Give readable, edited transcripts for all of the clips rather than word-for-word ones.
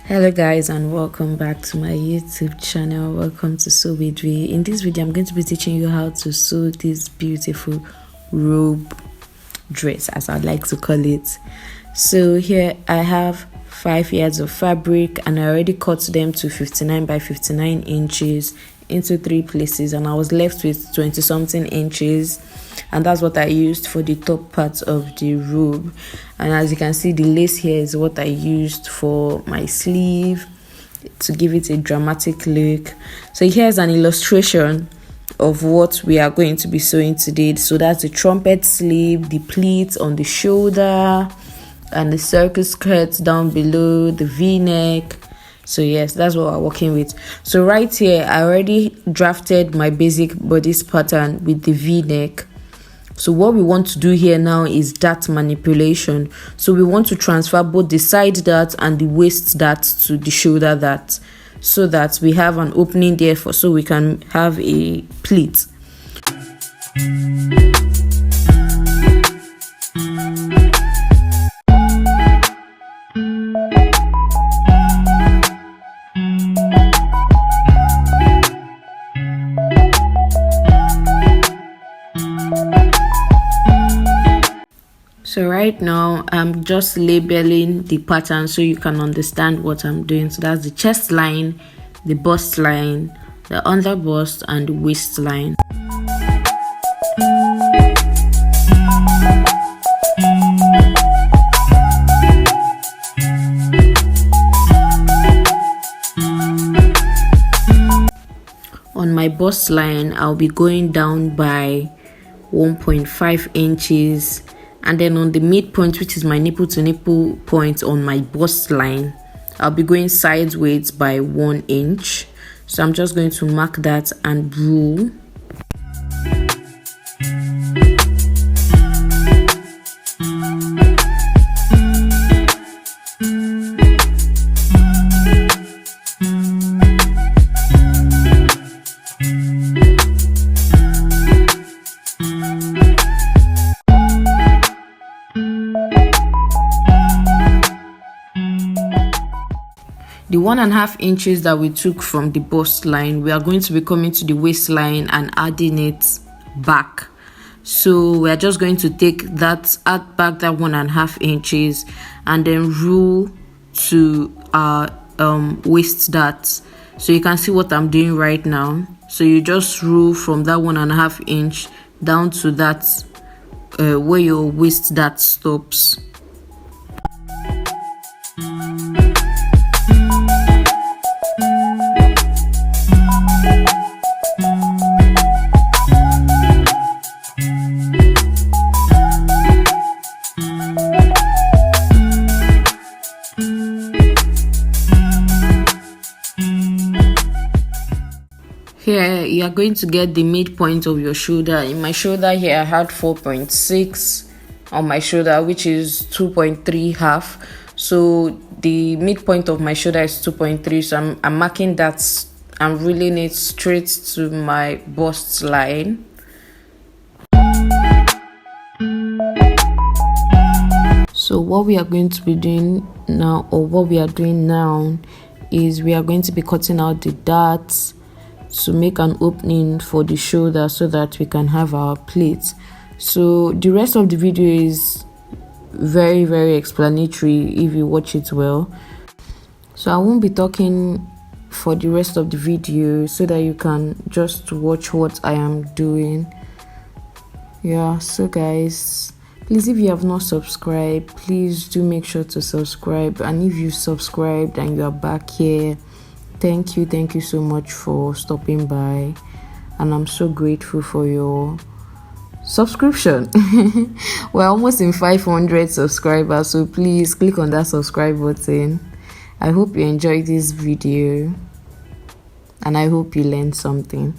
Hello guys, and welcome back to my YouTube channel. Welcome to Sew with Me. In this video I'm going to be teaching you how to sew this beautiful robe dress, as I like to call it. So here I have 5 yards of fabric, and I already cut them to 59 by 59 inches into 3 places, and I was left with 20 something inches, and that's what I used for the top part of the robe. And as you can see, the lace here is what I used for my sleeve to give it a dramatic look. So here's an illustration of what we are going to be sewing today. So that's the trumpet sleeve, the pleats on the shoulder, and the circle skirt down below, the v-neck. So yes, that's what we're working with. So right here I already drafted my basic bodice pattern with the v-neck. So what we want to do here now is dart manipulation. So we want to transfer both the side dart and the waist dart to the shoulder dart, so that we have an opening there so we can have a pleat. So right now I'm just labeling the pattern so you can understand what I'm doing. So that's the chest line, the bust line, the under bust, and the waist line. On my bust line, I'll be going down by 1.5 inches. And then on the midpoint, which is my nipple to nipple point on my bust line, I'll be going sideways by 1 inch. So I'm just going to mark that and rule. The 1.5 inches that we took from the bust line, we are going to be coming to the waistline and adding it back. So we are just going to take that, add back that 1.5 inches, and then rule to our waist dart. So you can see what I'm doing right now. So you just rule from that 1.5 inch down to that where your waist dart stops. Here you are going to get the midpoint of your shoulder. In my shoulder here I had 4.6 on my shoulder, which is 2.3 half. So the midpoint of my shoulder is 2.3. So I'm marking that and ruling it straight to my bust line. So what we are going to be doing now, or what we are doing now, is we are going to be cutting out the darts to make an opening for the shoulder so that we can have our pleats. So the rest of the video is very explanatory if you watch it well. So I won't be talking for the rest of the video, so that you can just watch what I am doing. Yeah, so guys, please, if you have not subscribed, please do make sure to subscribe. And if you subscribed and you are back here, thank you so much for stopping by, and I'm so grateful for your subscription. We're almost in 500 subscribers, so please click on that subscribe button. I hope you enjoyed this video, and I hope you learned something.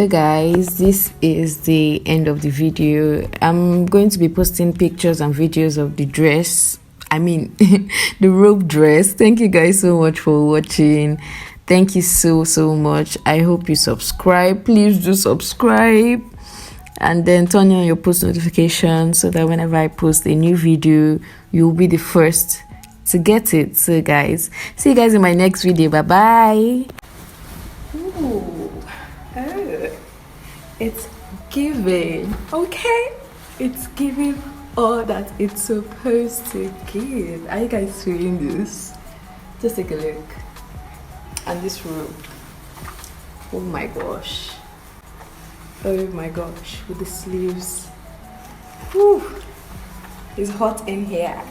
So guys, this is the end of the video. I'm going to be posting pictures and videos of the dress, the robe dress. Thank you guys so much for watching. Thank you so much. I hope you subscribe. Please do subscribe and then turn on your post notifications so that whenever I post a new video, you'll be the first to get it. So guys, see you guys in my next video. Bye bye. It's giving, okay? It's giving all that it's supposed to give. Are you guys feeling this? Just take a look. And this robe. Oh my gosh. Oh my gosh. With the sleeves. Whew. It's hot in here.